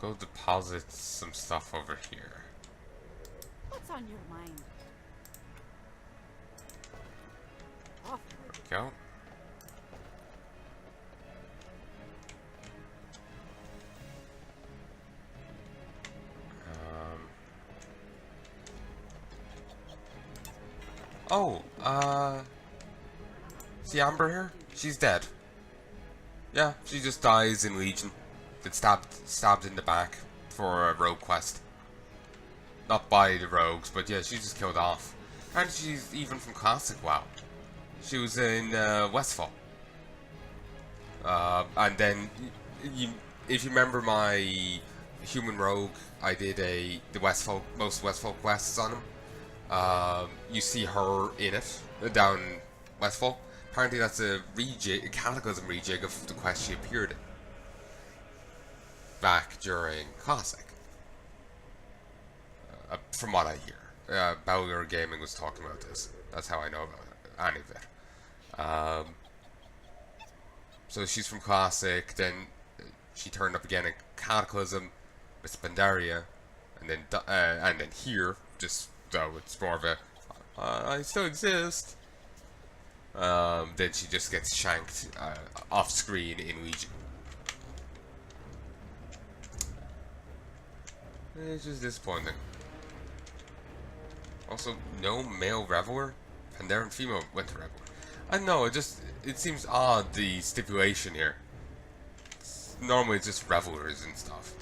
go deposit some stuff over here. What's on your mind? Off. There we go. See Amber here? She's dead. Yeah, she just dies in Legion. Gets stabbed in the back for a rogue quest. Not by the rogues, but yeah, she's just killed off. And she's even from Classic WoW. She was in Westfall. And then, if you remember my human rogue, I did most Westfall quests on him. You see her in it, down Westfall. Apparently that's a Cataclysm rejig of the quest she appeared in. Back during Classic. From what I hear. Bowler Gaming was talking about this. That's how I know about any of it. So she's from Classic, then she turned up again in Cataclysm with Pandaria, and then here, just though it's more of a I still exist. Then she just gets shanked off screen in Legion. It's just disappointing. Also, no male reveler? Pandaren female winter reveler. I know, it seems odd, the stipulation here. Normally it's just revelers and stuff.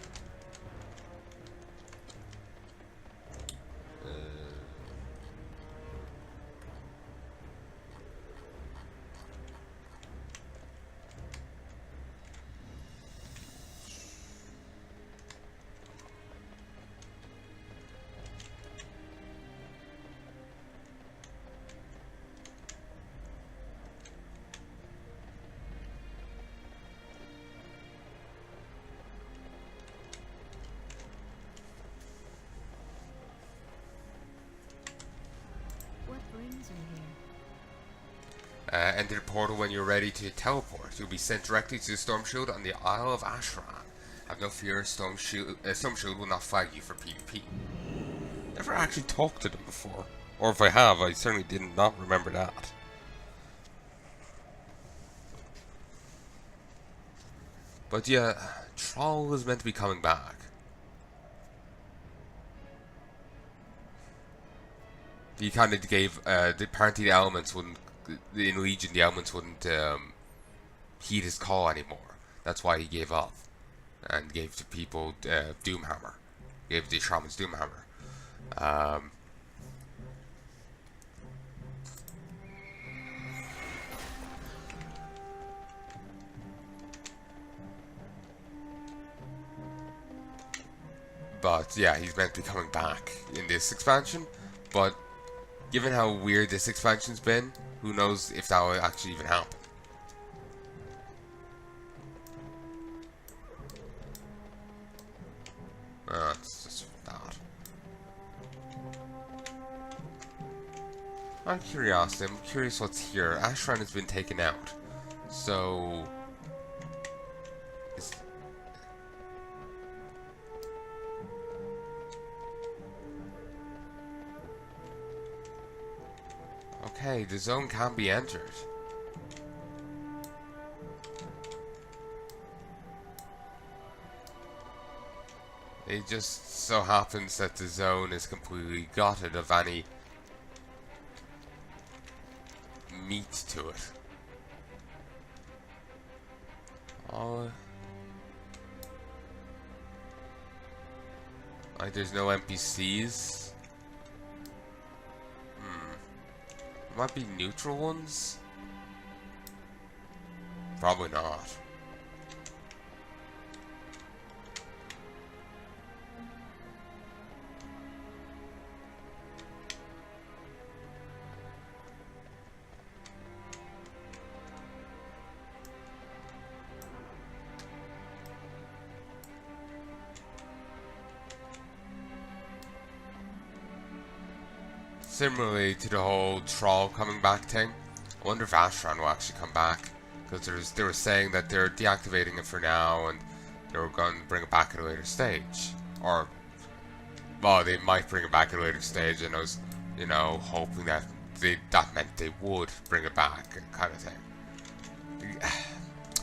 Enter the portal when you're ready to teleport. You'll be sent directly to the Storm Shield on the Isle of Ashran. Have no fear, Storm Shield will not flag you for PvP. Never actually talked to them before. Or if I have, I certainly did not remember that. But yeah, Troll is meant to be coming back. He kind of gave, apparently the elements wouldn't, in Legion the elements wouldn't heed his call anymore. That's why he gave up. And gave to people Doomhammer. Gave the Shamans Doomhammer. But yeah, he's meant to be coming back in this expansion. But given how weird this expansion's been, who knows if that will actually even happen. It's just that. Out of curiosity, I'm curious what's here. Ashran has been taken out. So... Okay, the zone can't be entered. It just so happens that the zone is completely gutted of any meat to it. Oh, like there's no NPCs. Might be neutral ones? Probably not. Similarly to the whole Troll coming back thing, I wonder if Ashran will actually come back, because they were saying that they're deactivating it for now, and they were going to bring it back at a later stage. Or, well, they might bring it back at a later stage, and I was, you know, hoping that that meant they would bring it back, kind of thing.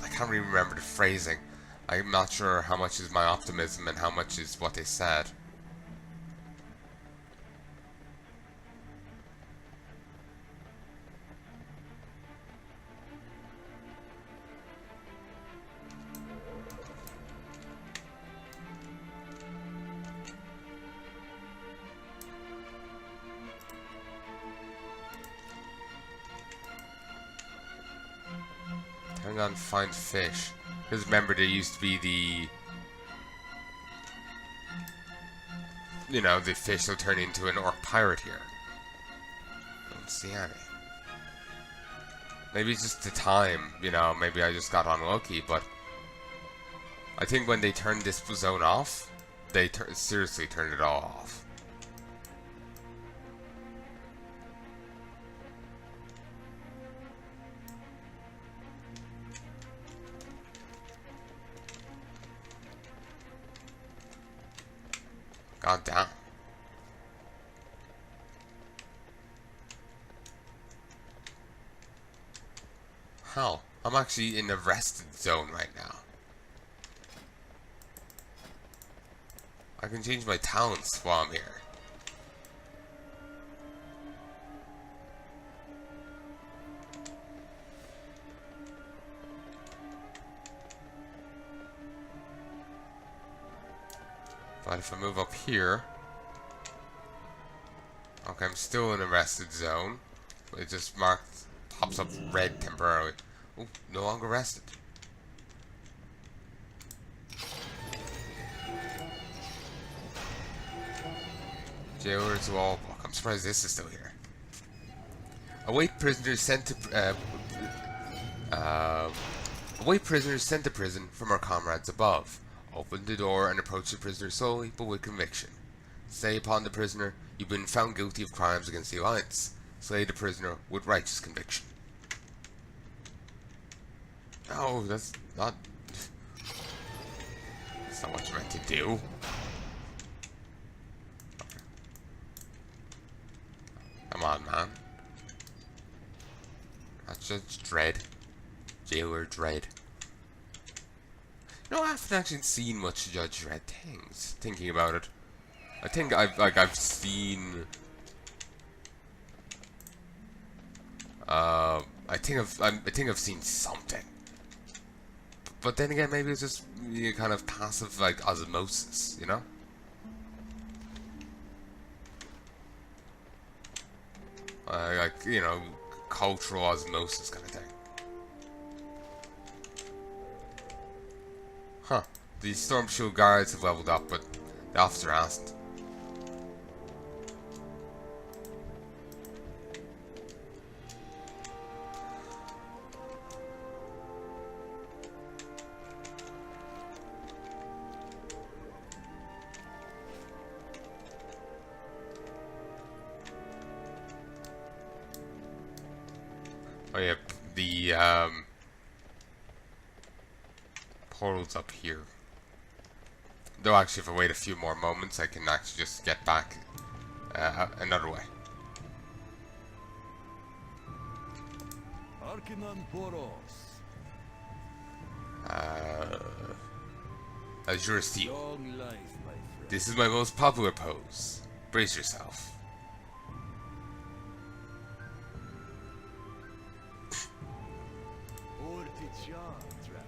I can't really remember the phrasing. I'm not sure how much is my optimism and how much is what they said. Turn on find fish. Because remember, there used to be the, you know, the fish will turn into an orc pirate here. Don't see any. Maybe it's just the time, you know, maybe I just got unlucky, but I think when they turned this zone off, they seriously turned it all off. God damn. How? I'm actually in the rested zone right now. I can change my talents while I'm here. But if I move up here, okay, I'm still in a rested zone. It just pops up red temporarily. Ooh, no longer rested. Jailer's wall book. I'm surprised this is still here. Await prisoners sent to await prisoners sent to prison from our comrades above. Open the door and approach the prisoner slowly, but with conviction. Say upon the prisoner, you've been found guilty of crimes against the Alliance. Slay the prisoner with righteous conviction. No, that's not what you meant to do. Come on, man. That's just Dread. Jailer Dread. You know, I haven't actually seen much Judge Dredd things. Thinking about it, I think I've seen. I think I've seen something. But then again, maybe it's just kind of passive, like osmosis, you know. Like, you know, cultural osmosis kind of thing. Huh. The Storm Shield guards have leveled up, but the officer hasn't. Oh yeah, the portal's up here. Though actually, if I wait a few more moments, I can actually just get back another way. Azure Steel. This is my most popular pose. Brace yourself.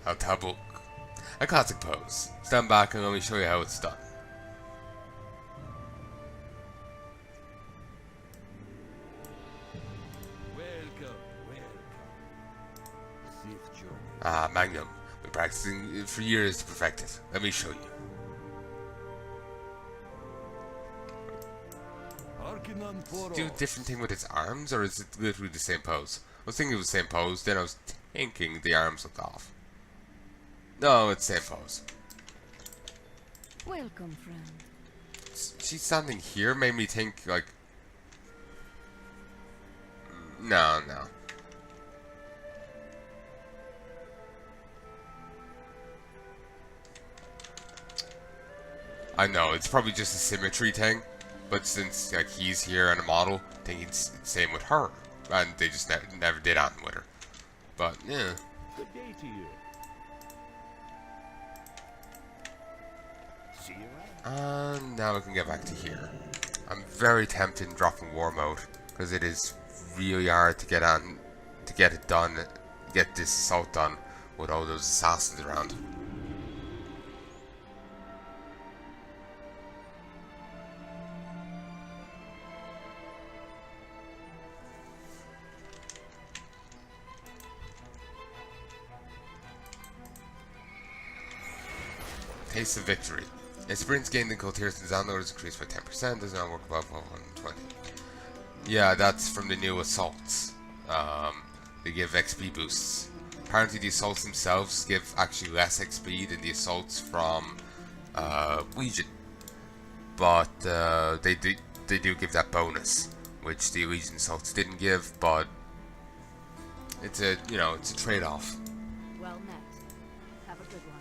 Al-Tabuk. A classic pose. Stand back and let me show you how it's done. Ah, Magnum. Been practicing for years to perfect it. Let me show you. Do a different thing with its arms, or is it literally the same pose? I was thinking it was the same pose, then I was thinking the arms looked off. No, it's the same pose. Welcome, friend. She's standing here made me think, like... No. I know, it's probably just a symmetry thing, but since like he's here and a model, I think it's the same with her. And they just never did anything with her. But, yeah. Good day to you. See you around. And now we can get back to here. I'm very tempted in dropping war mode, because it is really hard to get it done, get this assault done with all those assassins around. Taste of victory. Experience gained in Cold Tears and download is increased by 10%, does not work above 120. Yeah, that's from the new assaults. They give XP boosts. Apparently the assaults themselves give actually less XP than the assaults from Legion. But they do give that bonus, which the Legion assaults didn't give, but it's a it's a trade-off. Well met. Have a good one.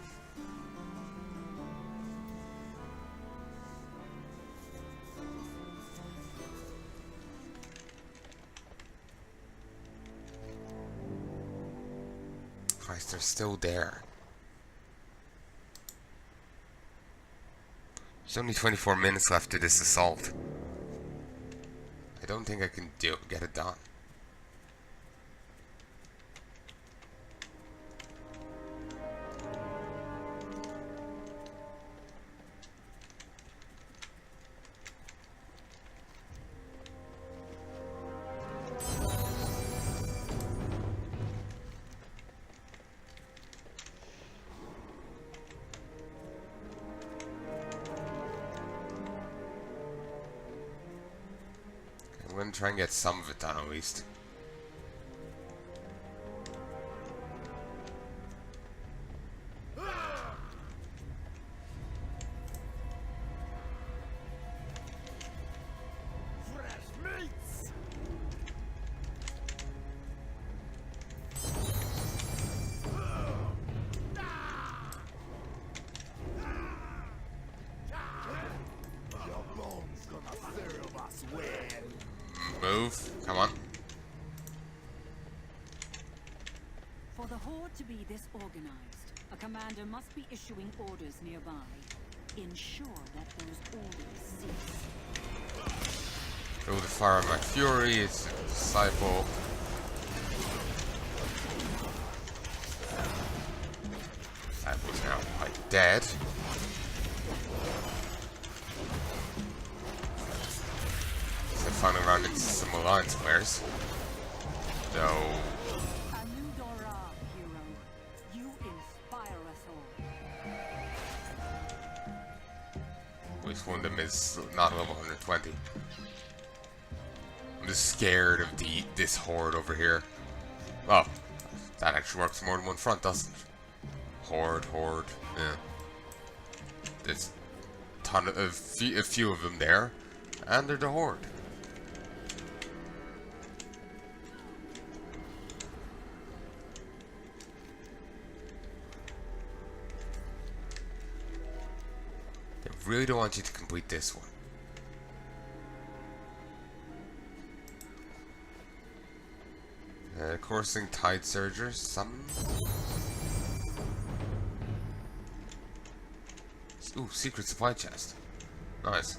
Christ, they're still there. There's only 24 minutes left to this assault. I don't think I can get it done. I'm gonna try and get some of it done at least. Move, come on. For the Horde to be this organized, a commander must be issuing orders nearby. Ensure that those orders cease. Throw the fire on my fury, it's a disciple. Disciple's now quite dead. Finally run into some alliance players. So A new Dora, hero. You inspire us all. at least one of them is not level 120. I'm just scared of this horde over here. Oh, that actually works more than one front, doesn't it? Horde, yeah. There's a few of them there, and they're the horde. I really don't want you to complete this one. Coursing Tide Surger, summon. Ooh, secret supply chest. Nice.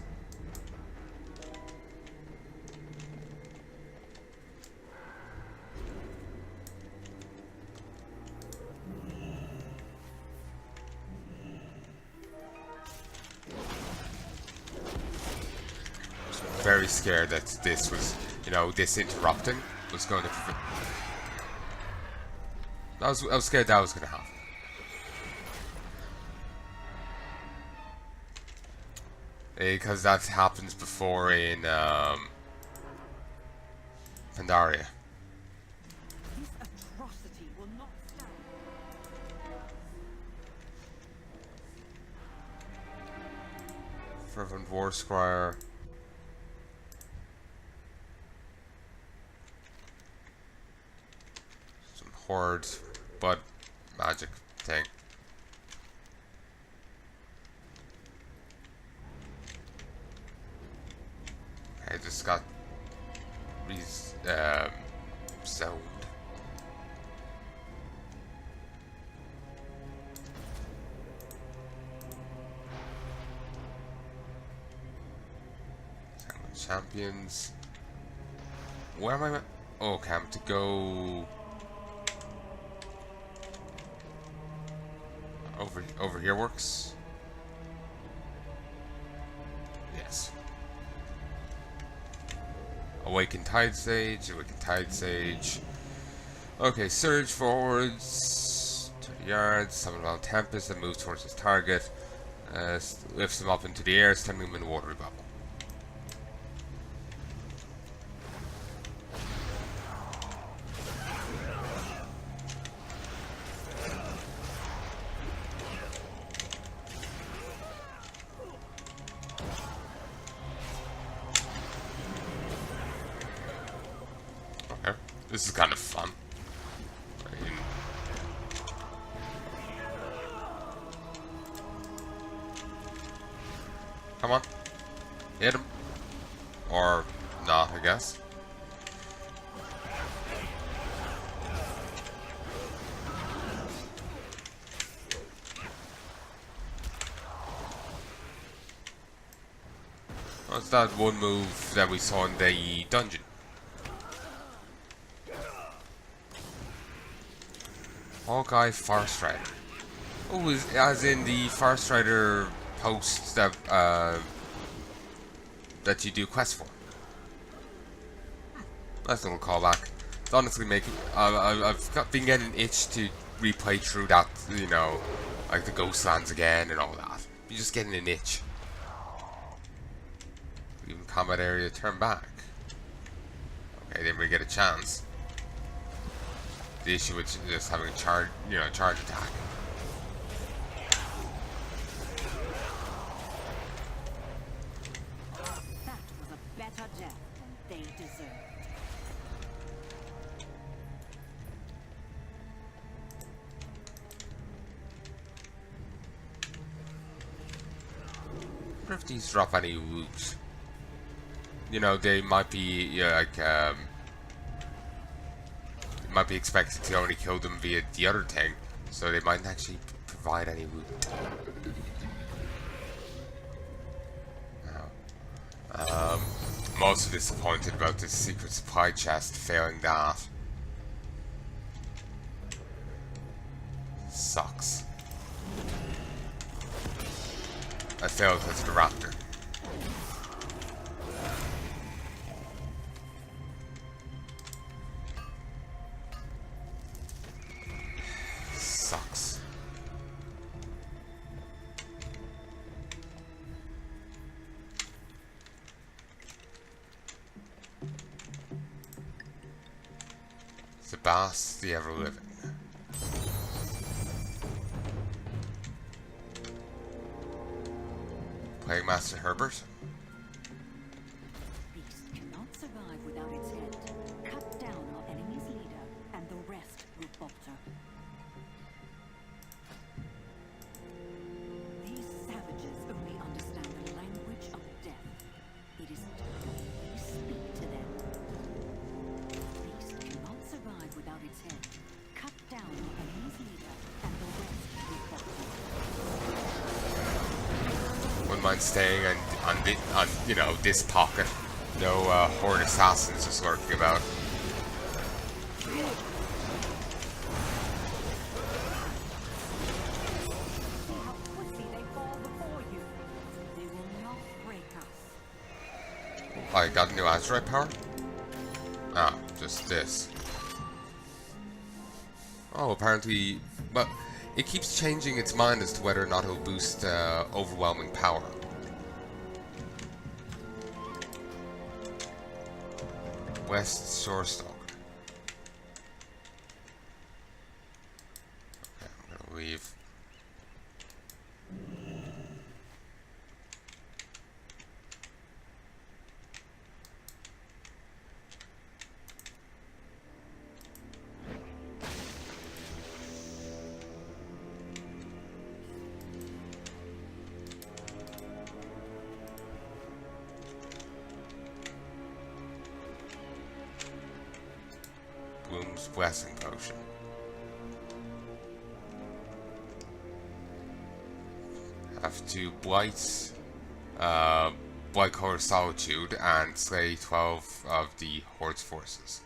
Very scared that this was, this interrupting was going to prevent. I was scared that was going to happen. Because that happens before in Pandaria. This atrocity will not stand. Fervent War Squire. Some horde, but magic thing. just got zoned. Champions. Where am I? Oh, okay, I'm to go over here works. Yes. Awaken Tide Sage. Awaken Tide Sage. Okay, surge forwards 30 yards. Summon Wild Tempest and move towards his target. Lifts him up into the air, sending him in a watery bubble. Okay, this is kind of fun. Come on. Hit him. Or not, I guess. What's that one move that we saw in the dungeon? Hawkeye Farstrider. Oh, as in the Farstrider posts that that you do quests for. Nice little callback. It's honestly making. Been getting an itch to replay through that, you know, like the Ghostlands again and all that. You're just getting an itch. Even combat area, turn back. Okay, didn't really get a chance. The issue with just having a charge, you know, charge attack. That was a better death than they deserved. I wonder if these drop any wounds. You know, they might be might be expected to only kill them via the other thing, so they might actually provide any wound. I'm also disappointed about this secret supply chest failing that. Sucks. I failed because of the raptor. Sucks. Sebas the Ever-Living. Plague Master Herbert. Beast cannot survive without its head. Cut down our enemy's leader, and the rest will falter. These savages only understand the language of death. It is time we speak to them. Beast cannot survive without its head. Cut down our enemy's leader, and the rest will falter. Wouldn't mind staying on you know, this pocket. No horde assassins just lurking about. See how quickly they fall before you. They will not break us. I got a new Azeroth power? Ah, just this. Oh, apparently, but it keeps changing its mind as to whether or not it'll boost overwhelming power. West Shore Stalker. Okay, I'm gonna leave. blessing potion. Have to blight, blight color solitude and slay 12 of the Horde's forces.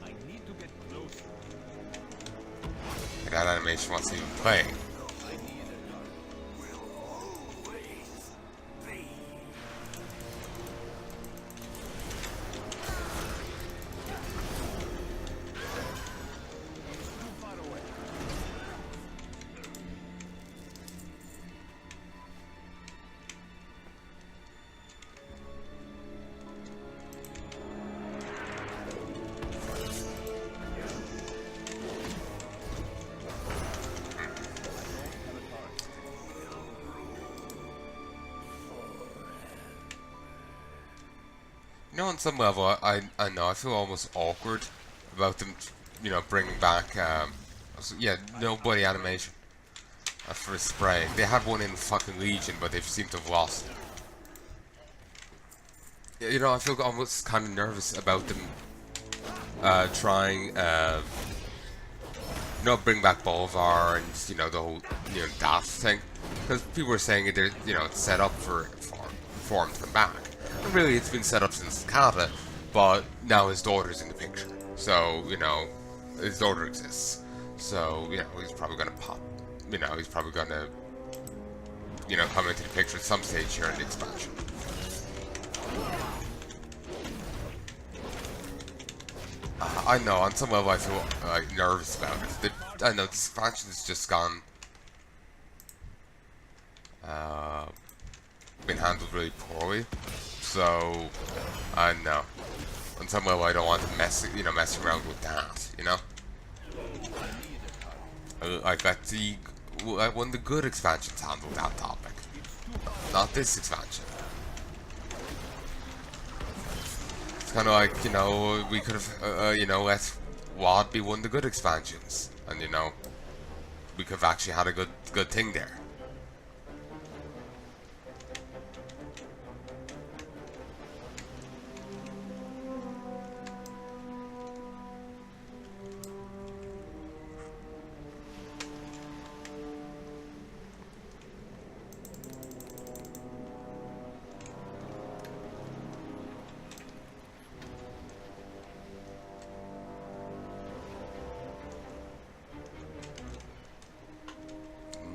I need to get closer. And that animation wasn't even playing. You know, on some level, I know I feel almost awkward about them, you know, bringing back, yeah, no bloody animation for spraying. They had one in fucking Legion, but they seem to have lost it. You know, I feel almost kind of nervous about them trying, you know, bring back Bolvar and, you know, the whole, you know, Daft thing. Because people were saying it, you know, it's set up for him to come back. And really, it's been set up since Kata, but now his daughter's in the picture. So, you know, his daughter exists. So, you know, he's probably gonna pop. You know, he's probably gonna, you know, come into the picture at some stage here in the expansion. I know, on some level I feel nervous about it. I know, this expansion has just gone... been handled really poorly. So, I know. On some level I don't want to mess around with that, you know? I got one of the good expansions handled that topic. Not this expansion. It's kind of like, you know, we could have, you know, let WoD be one of the good expansions. And, you know, we could have actually had a good thing there.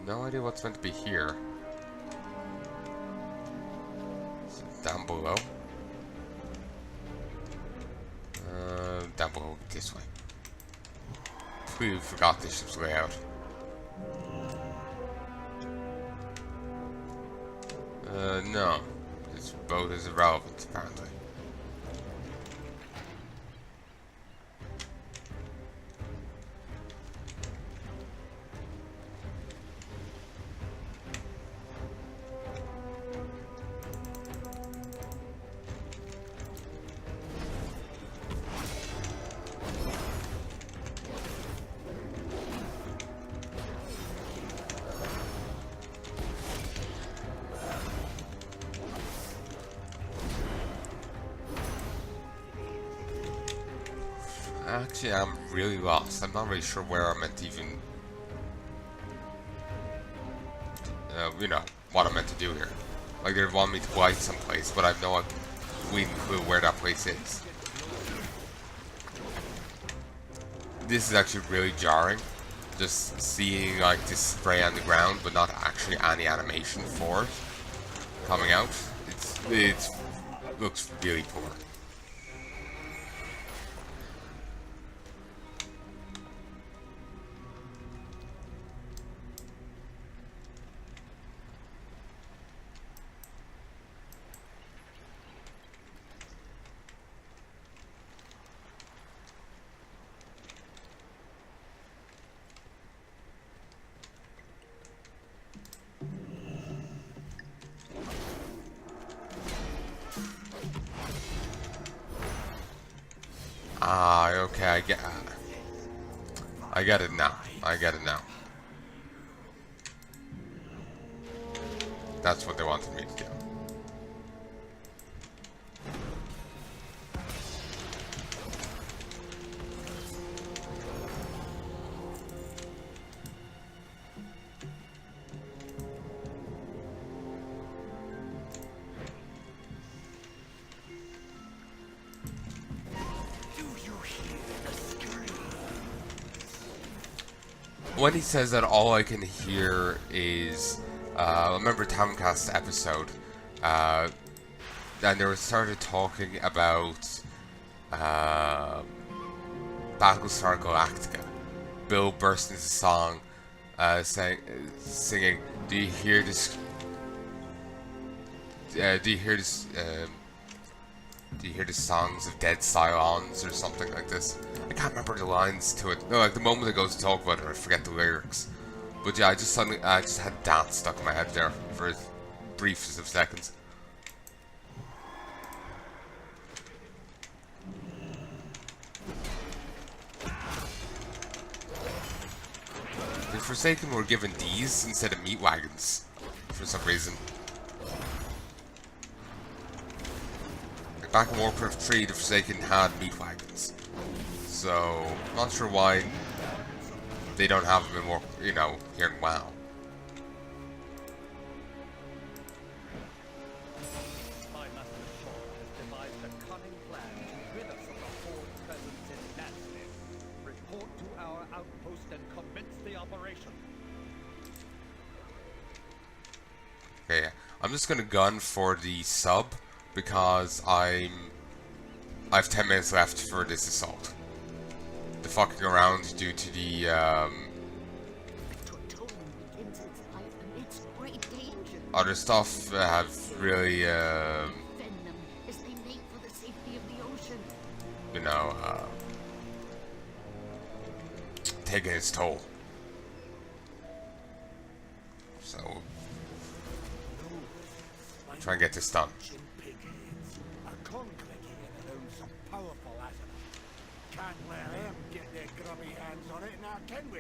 No idea what's meant to be here. So down below. Down below this way. Completely forgot this ship's layout. No. This boat is irrelevant, apparently. Actually, I'm really lost. I'm not really sure where I'm meant to even... you know, what I'm meant to do here. Like, they want me to blight someplace, but I have no clue where that place is. This is actually really jarring. Just seeing, like, this spray on the ground, but not actually any animation for it coming out. It looks really poor. Ah, okay, I get it now. I get it now. That's what they wanted me to do. When he says that, all I can hear is, remember Tomcast episode, and they were started talking about Battlestar Galactica. Bill burst into song, singing, "Do you hear this? Do you hear this? Do you hear the songs of dead Cylons," or something like this? I can't remember the lines to it. No, like the moment it goes to talk about it, I forget the lyrics. But yeah, I just had that stuck in my head there for a brief of seconds. The Forsaken were given these instead of meat wagons for some reason. Like back in Warcraft 3, the Forsaken had meat wagons. So, not sure why they don't have them in here in WoW. My master Shaw has devised a cunning plan to rid us of the Horde presence in Nazmir. Report to our outpost and commence the operation. Okay, I'm just gonna gun for the sub because I have 10 minutes left for this assault. The fucking around due to the other stuff have really taken its toll. So try and get this done. A conclave here owns some powerful Azeroth. Can't let them get their grubby hands on it now, can we?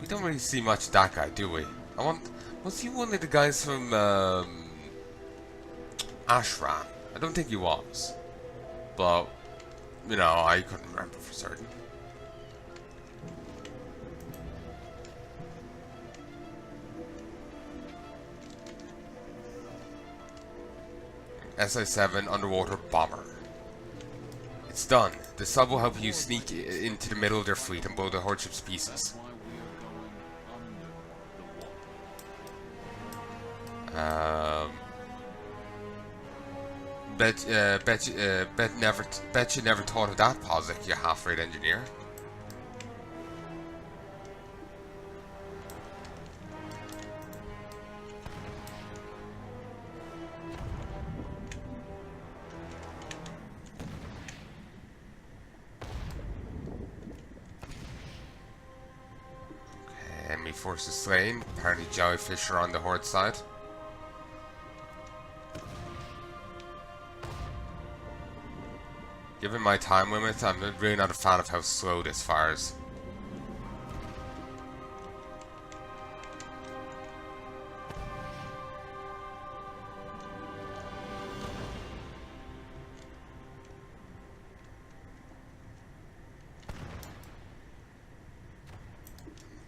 We don't really see much of that guy, do we? Was he one of the guys from Ashran? I don't think he was. But, I couldn't remember for certain. SI-7 underwater bomber. It's done. The sub will help you sneak into the middle of their fleet and blow the horde ships to pieces. Bet you never thought of that, Pozic, you half-rate engineer. Okay, enemy forces slain. Apparently jellyfish are on the horde side. Given my time limit, I'm really not a fan of how slow this fires.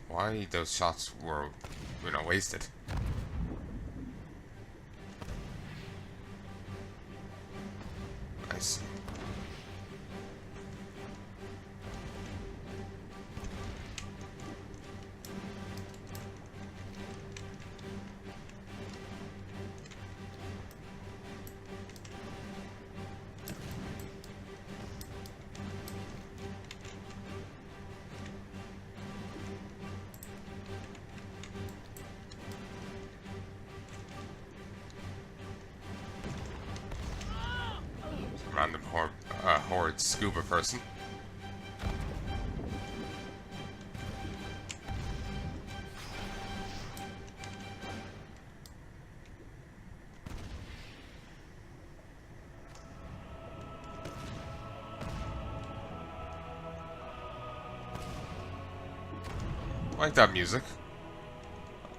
Why those shots were, wasted. I see. Random horde scuba person. I like that music.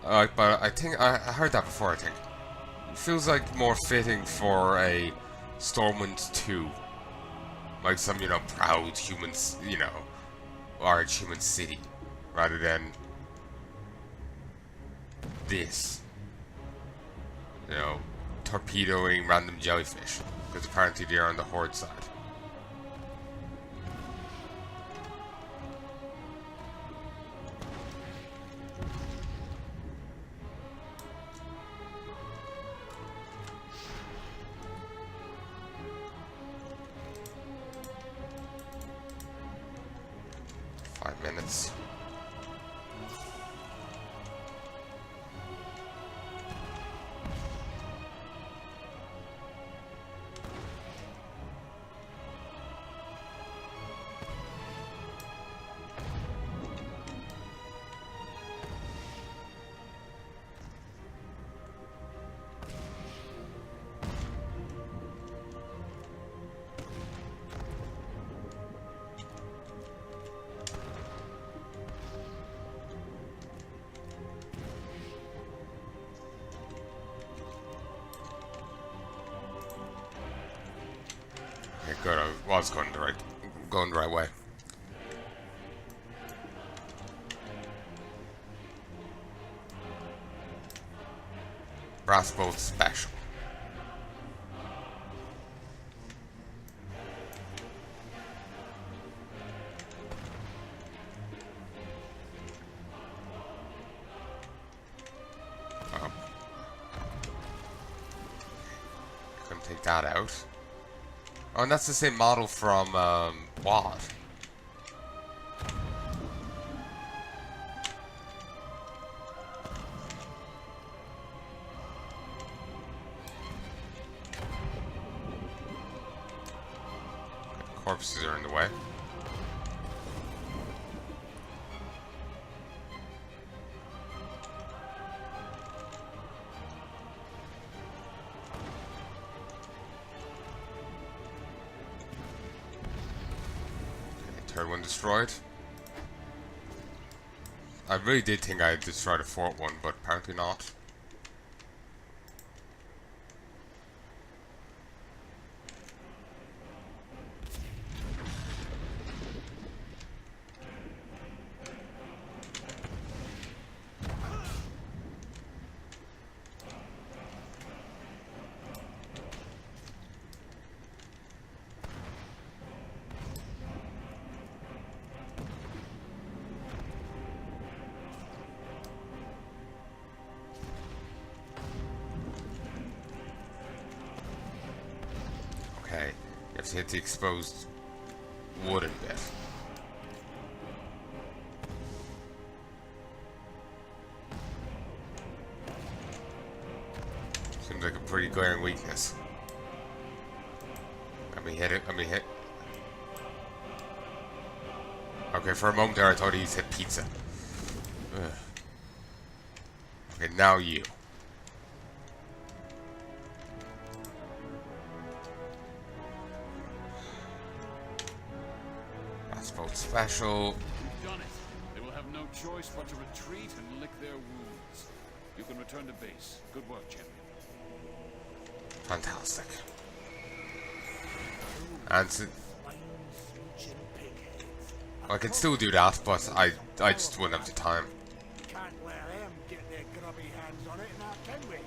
But I think I heard that before. I think it feels like more fitting for a Stormwind 2, like some proud humans, large human city, rather than this, torpedoing random jellyfish, because apparently they're on the Horde side. Minutes. Okay, good. I was going the right way. Brass bolt special. Oh. Couldn't take that out. Oh, and that's the same model from WoD. Corpses are in the way. Third one destroyed. I really did think I had destroyed a fourth one, but apparently not. Okay, you have to hit the exposed wooden bit. Seems like a pretty glaring weakness. Let me hit it, let me hit. Okay, for a moment there I thought he's hit pizza. Ugh. Okay, now you. Both special. You've done it. They will have no choice but to retreat and lick their wounds. You can return to base. Good work, champion. Fantastic. And I can still do that, but I just wouldn't have the time. Can't let them get their grubby hands on it now, can we?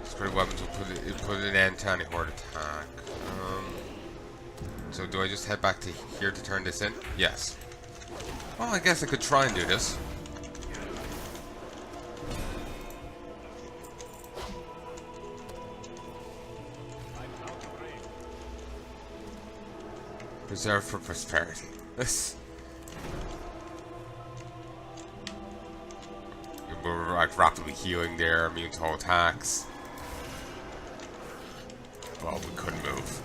Spirit weapons will put an end to any horde attack. So do I just head back to here to turn this in? Yes. Well, I guess I could try and do this. Preserve for prosperity. This. We're like rapidly healing there, immune to all attacks. Well, we couldn't move.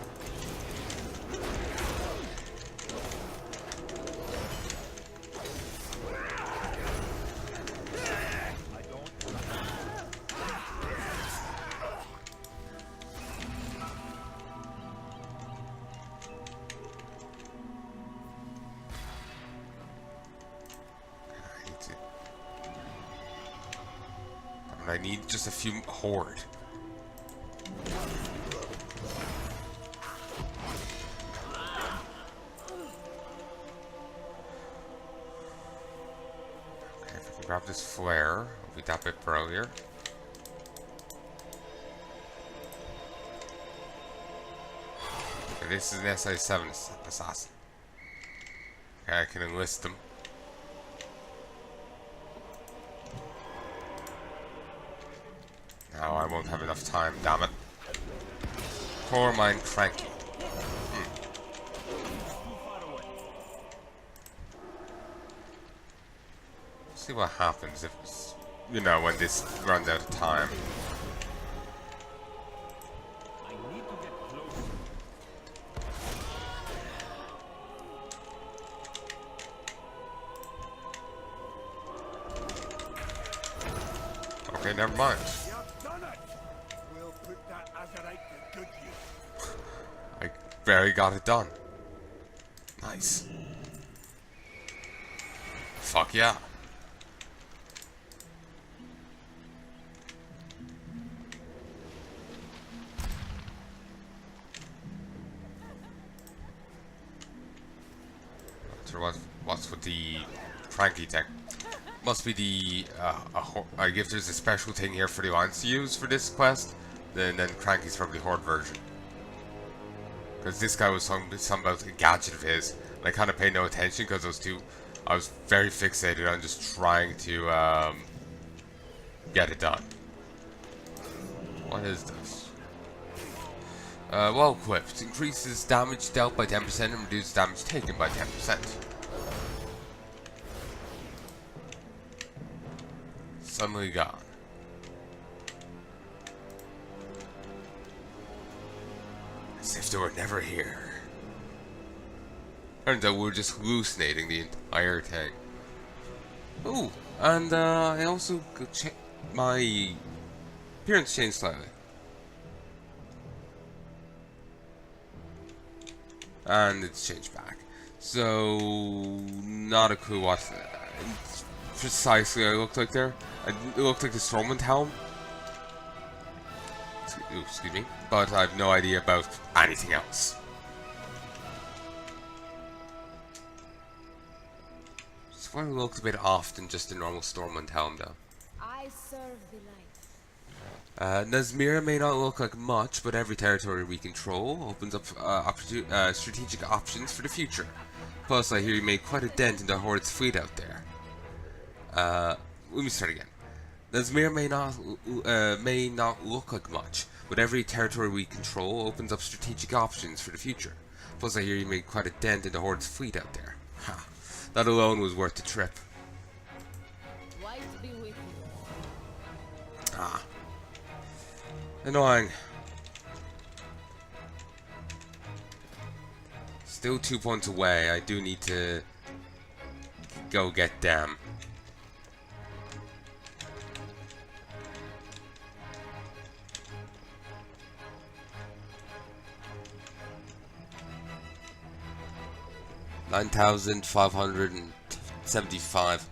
And I need just a few horde. Okay, if I can grab this flare, I'll be that bit earlier. Okay, this is an SI7 assassin. Okay, I can enlist them. Now I won't have enough time, damn it. Poor mine cranky. See what happens if, you know, when this runs out of time. I need to get closer. Okay, never mind. You've done it! We'll put that Azeroth to good use. I barely got it done. Nice. Fuck yeah. What's with the cranky thing? Must be the I guess there's a special thing here for the Alliance to use for this quest. Then Cranky's probably Horde version. Because this guy was talking about a gadget of his, and I kind of paid no attention because I was very fixated on just trying to get it done. What is this? Well equipped. Increases damage dealt by 10% and reduces damage taken by 10%. Suddenly gone. As if they were never here. Turns out we were just hallucinating the entire thing. Ooh, and I also my appearance changed slightly. And it's changed back. So, not a clue what precisely I looked like there. It looked like the Stormwind helm. Excuse me. But I have no idea about anything else. Just want to look a bit off than just the normal Stormwind helm though. I serve the light. Nazmir may not look like much, but every territory we control opens up strategic options for the future. Plus, I hear you made quite a dent in the Horde's fleet out there. Let me start again. Nazmir may not look like much, but every territory we control opens up strategic options for the future. Plus, I hear you made quite a dent in the Horde's fleet out there. Ha! That alone was worth the trip. White be with you. Ah. Annoying. Still 2 points away. I do need to go get them. $9,575.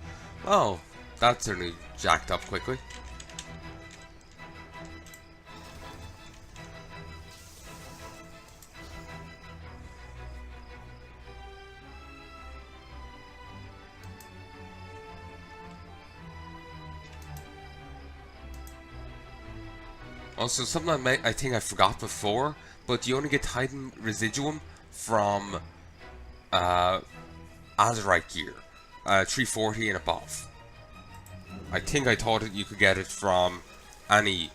Oh, that certainly jacked up quickly. Also, something I think I forgot before, but you only get Titan Residuum from Azeroth gear, 340 and above. I think I thought that you could get it from any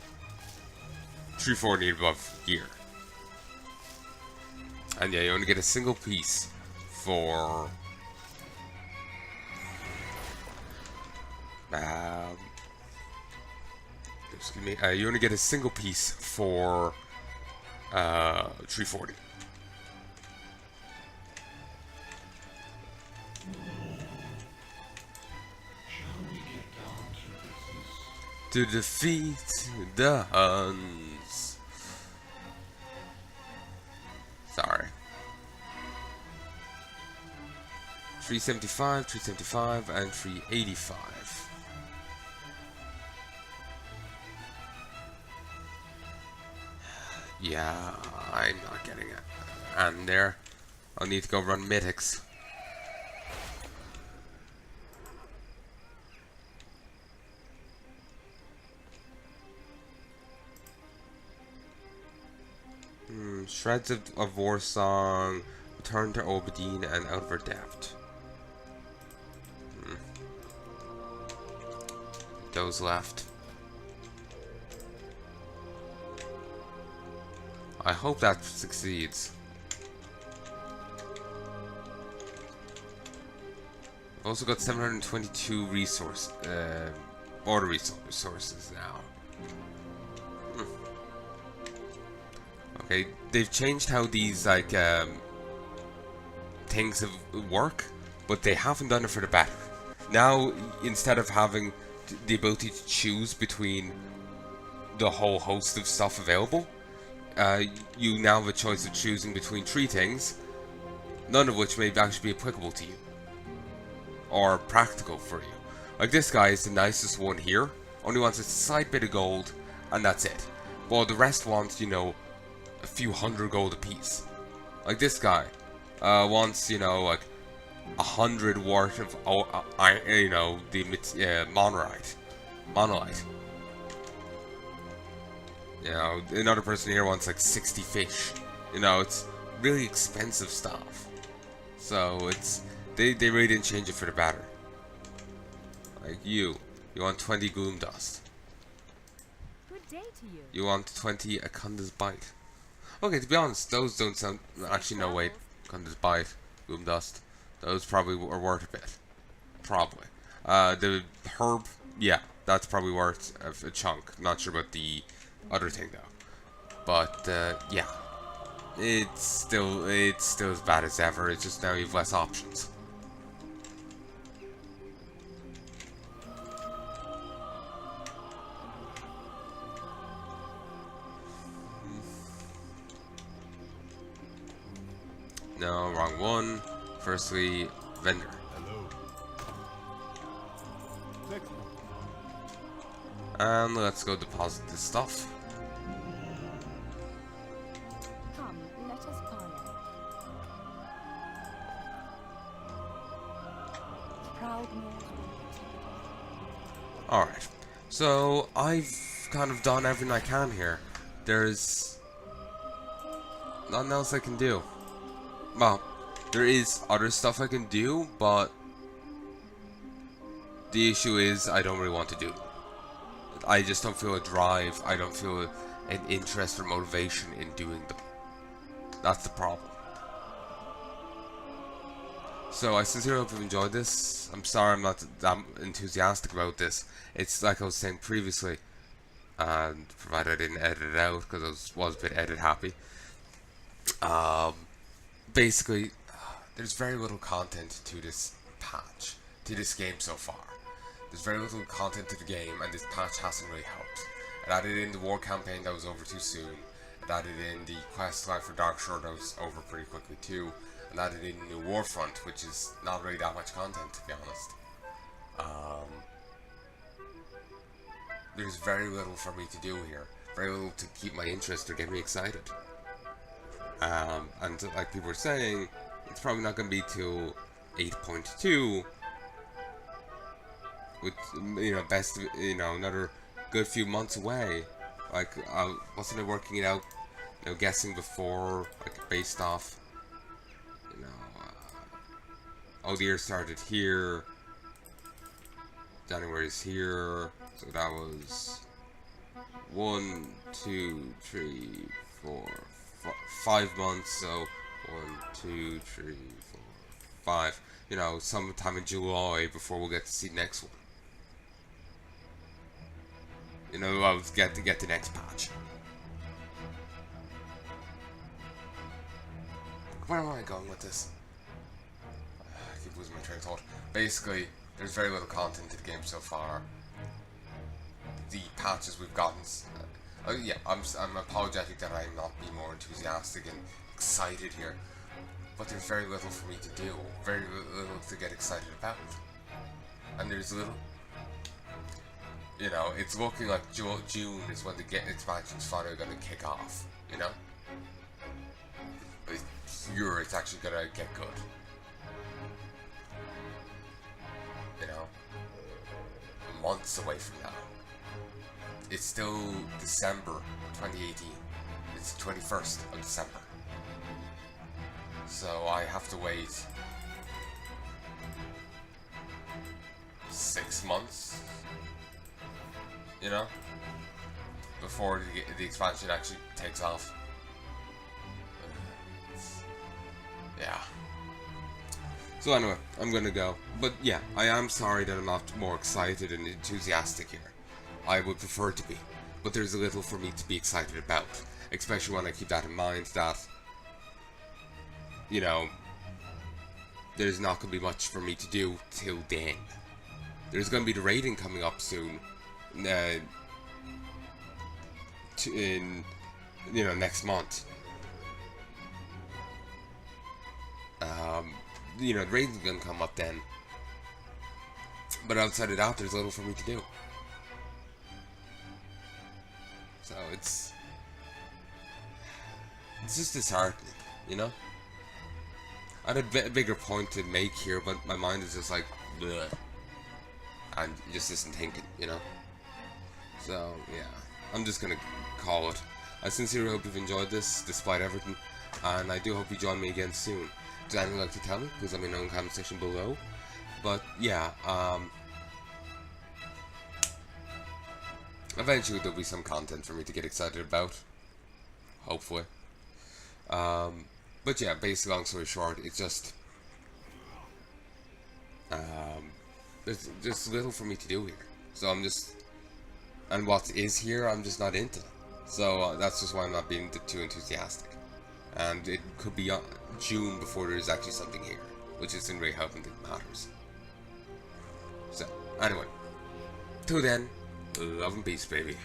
340 and above gear. And yeah, you only get a single piece for excuse me, you only get a single piece for 340. To defeat the Huns. Sorry. 375, 375, and 385. Yeah, I'm not getting it. And there, I'll need to go run mythics. Shreds of War Song, Return to Obadine, and Out of Her Depth. Those left. I hope that succeeds. I've also got 722 border resources now. Okay, they've changed how these like things work, but they haven't done it for the better. Now, instead of having the ability to choose between the whole host of stuff available, you now have a choice of choosing between 3 things, none of which may actually be applicable to you or practical for you. Like this guy is the nicest one here, only wants a slight bit of gold, and that's it. While the rest wants, you know, a few hundred gold apiece. Like this guy wants, you know, like 100 worth of, you know, the monolite. You know, another person here wants like 60 fish. You know, it's really expensive stuff. So it's they really didn't change it for the better. Like you want 20 gloom dust. Good day to you. You want 20 Akunda's bite. Okay, to be honest, those don't sound... Actually, no, wait. Akunda's bite, gloom dust. Those probably are worth a bit. Probably. The herb, yeah, that's probably worth a chunk. Not sure about the other thing though. But yeah, it's still as bad as ever. It's just now you have less options. No, wrong one. Firstly, vendor. And let's go deposit this stuff. Come, let us parley. Proud Alright, so I've kind of done everything I can here. There's nothing else I can do. Well, there is other stuff I can do, but the issue is I don't really want to do it. I just don't feel a drive, I don't feel an interest or motivation in doing them. That's the problem. So I sincerely hope you've enjoyed this. I'm sorry I'm not that enthusiastic about this. It's like I was saying previously, and provided I didn't edit it out because I was a bit edit happy. Basically, there's very little content to this patch, to this game so far. There's very little content to the game, and this patch hasn't really helped. It added in the war campaign that was over too soon. It added in the quest line for Darkshore that was over pretty quickly too. And added in the Warfront, which is not really that much content, to be honest. There's very little for me to do here. Very little to keep my interest or get me excited. And like people were saying, it's probably not going to be till 8.2, with, you know, another good few months away. Like, wasn't I working it out, you know, guessing before, like, based off, you know, oh, the year started here, January is here, so that was 1, 2, 3, 4, 5 months, so 1, 2, 3, 4, 5, you know, sometime in July before we'll get to see the next one. You know, I'll get the next patch. Where am I going with this? I keep losing my train of thought. Basically, there's very little content to the game so far. The patches we've gotten... yeah, I'm apologetic that I'm not being more enthusiastic and excited here. But there's very little for me to do. Very little to get excited about. And there's little... you know, it's looking like June is when the expansion's finally going to kick off, you know? Here it's actually going to get good. You know? Months away from now. It's still December 2018. It's the 21st of December. So I have to wait 6 months, you know, before the expansion actually takes off. Yeah. So anyway, I'm gonna go. But yeah, I am sorry that I'm not more excited and enthusiastic here. I would prefer to be. But there's a little for me to be excited about. Especially when I keep that in mind that, you know, there's not going to be much for me to do till then. There's going to be the raiding coming up soon. In, you know, next month. You know, the raiding's going to come up then. But outside of that, there's little for me to do. So it's just disheartening, you know? I had a bigger point to make here, but my mind is just like, bleh. And just isn't thinking, you know? So, yeah. I'm just gonna call it. I sincerely hope you've enjoyed this, despite everything. And I do hope you join me again soon. Does anyone like to tell me? Please let me know in the comment section below. But, yeah, eventually there'll be some content for me to get excited about. Hopefully. But yeah, basically, long story short, it's just there's just little for me to do here. So I'm just, and what is here, I'm just not into. So that's just why I'm not being too enthusiastic. And it could be June before there's actually something here, which isn't really helping think matters. So anyway, till then, love and peace, baby.